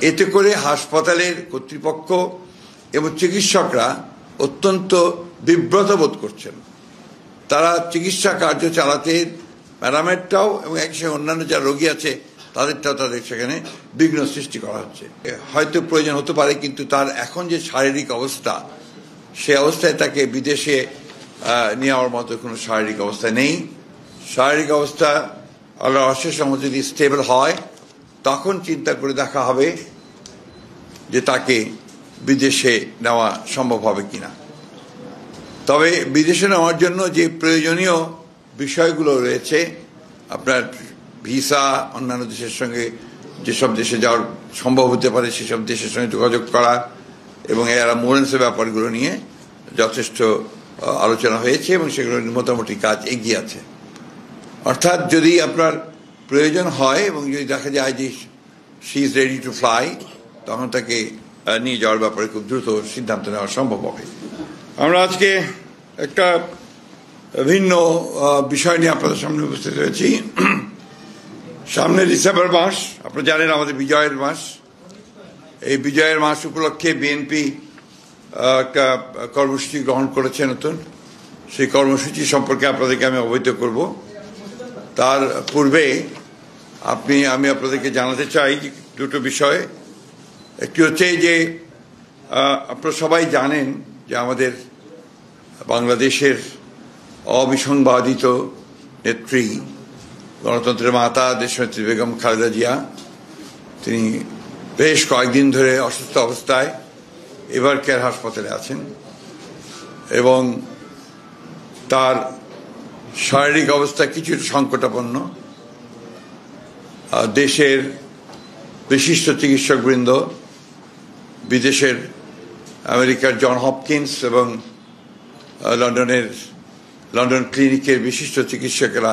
এতে করে হাসপাতালের কর্তৃপক্ষ এবং চিকিৎসকরা অত্যন্ত বিব্রত বোধ করছেন। তারা চিকিৎসা কার্য চালাতে প্যারামেডটাও এবং একসঙ্গে অন্যান্য যারা রোগী আছে তাদেরটাও তাদের সেখানে বিঘ্ন সৃষ্টি করা হচ্ছে। হয়তো প্রয়োজন হতে পারে, কিন্তু তার এখন যে শারীরিক অবস্থা, সে অবস্থায় তাকে বিদেশে নেওয়ার মতো কোনো শারীরিক অবস্থা নেই। শারীরিক অবস্থা আল্লাহর অশেষ রহমতে যদি স্টেবল হয়, তখন চিন্তা করে দেখা হবে যে তাকে বিদেশে নেওয়া সম্ভব হবে কিনা। তবে বিদেশে নেওয়ার জন্য যে প্রয়োজনীয় বিষয়গুলো রয়েছে, আপনার ভিসা, অন্যান্য দেশের সঙ্গে যেসব দেশে যাওয়ার সম্ভব হতে পারে সেসব দেশের সঙ্গে যোগাযোগ করা এবং এর অ্যাম্বুলেন্সের ব্যাপারগুলো নিয়ে যথেষ্ট আলোচনা হয়েছে এবং সেগুলো মোটামুটি কাজ এগিয়ে আছে। অর্থাৎ যদি আপনার প্রয়োজন হয় এবং যদি দেখা যায় যে she is ready to fly, তখন তাকে নিয়ে যাওয়ার ব্যাপারে খুব দ্রুত সিদ্ধান্ত নেওয়া সম্ভব হবে। আমরা আজকে একটা ভিন্ন বিষয় নিয়ে আপনাদের সামনে উপস্থিত হয়েছি। সামনে ডিসেম্বর মাস, আপনারা জানেন আমাদের বিজয়ের মাস। এই বিজয়ের মাস উপলক্ষে বিএনপি একটা কর্মসূচি গ্রহণ করেছে নতুন। সেই কর্মসূচি সম্পর্কে আপনাদেরকে আমি অবহিত করব। তার পূর্বে আমি আপনাদেরকে জানাতে চাই দুটো বিষয়। একটি হচ্ছে যে আপনারা সবাই জানেন যে আমাদের বাংলাদেশের অবিসংবাদিত নেত্রী, গণতন্ত্রের মাতা দেশনেত্রী বেগম খালেদা জিয়া, তিনি বেশ কয়েকদিন ধরে অসুস্থ অবস্থায় এভার কেয়ার হাসপাতালে আছেন এবং তার শারীরিক অবস্থা কিছুটা সংকটাপন্ন। দেশের বিশিষ্ট চিকিৎসকবৃন্দ, বিদেশের আমেরিকার জন হপকিন্স এবং লন্ডন ক্লিনিকের বিশিষ্ট চিকিৎসকেরা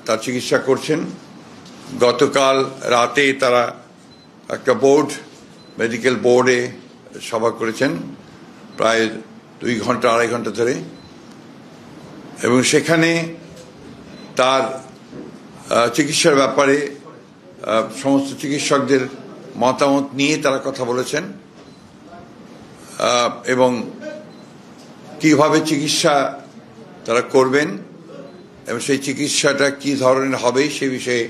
তার চিকিৎসা করছেন। গতকাল রাতে তারা একটা মেডিকেল বোর্ডে সভা করেছেন প্রায় 2-2.5 ঘন্টা ধরে, এবং সেখানে তার চিকিৎসার ব্যাপারে সমস্ত চিকিৎসকদের মতামত নিয়ে তারা কথা বলেছেন এবং কিভাবে চিকিৎসা তারা করবেন এবং সেই চিকিৎসাটা কি ধরনের হবে সে বিষয়ে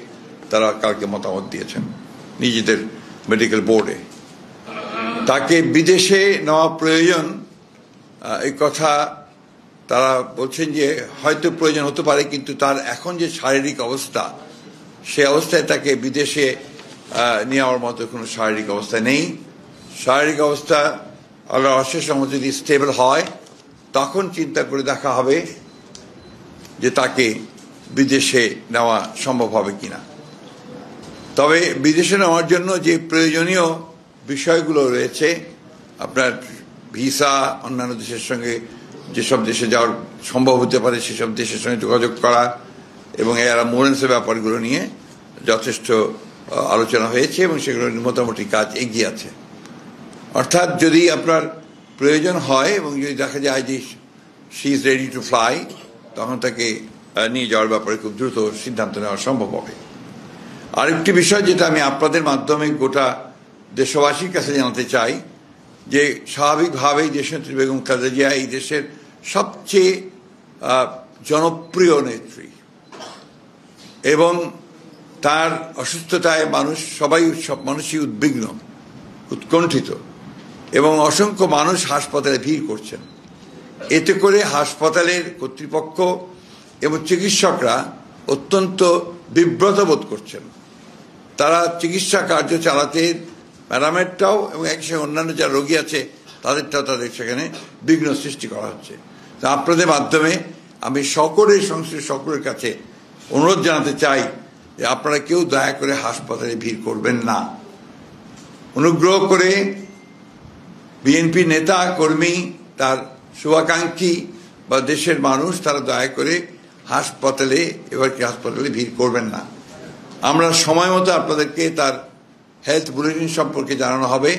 তারা কালকে মতামত দিয়েছেন নিজেদের মেডিকেল বোর্ডে। তাকে বিদেশে নেওয়া প্রয়োজন, এই কথা তারা বলছেন যে হয়তো প্রয়োজন হতে পারে, কিন্তু তার এখন যে শারীরিক অবস্থা, সে অবস্থায় তাকে বিদেশে নেওয়ার মতো কোনো শারীরিক অবস্থা নেই। শারীরিক অবস্থা আল্লাহর অশেষ রহমতে যদি স্টেবল হয়, তখন চিন্তা করে দেখা হবে যে তাকে বিদেশে নেওয়া সম্ভব হবে কিনা। তবে বিদেশে নেওয়ার জন্য যে প্রয়োজনীয় বিষয়গুলো রয়েছে, আপনার ভিসা, অন্যান্য দেশের সঙ্গে যেসব দেশে যাওয়ার সম্ভব হতে পারে সেসব দেশের সঙ্গে যোগাযোগ করা এবং এর অ্যাম্বুলেন্সের ব্যাপারগুলো নিয়ে যথেষ্ট আলোচনা হয়েছে এবং সেগুলো মোটামুটি কাজ এগিয়ে আছে। অর্থাৎ যদি আপনার প্রয়োজন হয় এবং যদি দেখা যায় যে she is ready to fly, তখন তাকে নিয়ে যাওয়ার ব্যাপারে খুব দ্রুত সিদ্ধান্ত নেওয়া সম্ভব হবে। আরেকটি বিষয় যেটা আমি আপনাদের মাধ্যমে গোটা দেশবাসীর কাছে জানাতে চাই, যে স্বাভাবিকভাবেই দেশনেত্রী বেগম খালেদা জিয়া এই দেশের সবচেয়ে জনপ্রিয় নেত্রী এবং তার অসুস্থতায় সব মানুষই উদ্বিগ্ন, উৎকণ্ঠিত এবং অসংখ্য মানুষ হাসপাতালে ভিড় করছেন। এতে করে হাসপাতালের কর্তৃপক্ষ এবং চিকিৎসকরা অত্যন্ত বিব্রত বোধ করছেন। তারা চিকিৎসা কার্য চালাতে প্যারামেডটাও এবং একসঙ্গে অন্যান্য যারা রোগী আছে তাদেরটাও তাদের সেখানে বিঘ্ন সৃষ্টি করা হচ্ছে। তা আপনাদের মাধ্যমে আমি সকলের কাছে অনুরোধ জানাতে চাই যে আপনারা কেউ দয়া করে হাসপাতালে ভিড় করবেন না। অনুগ্রহ করে বিএনপি নেতা কর্মী, তার শুভাকাঙ্ক্ষী বা দেশের মানুষ, তারা দয়া করে হাসপাতালে ভিড় করবেন না। আমরা সময় মতো আপনাদেরকে তার হেলথ বুলেটিন সম্পর্কে জানানো হবে।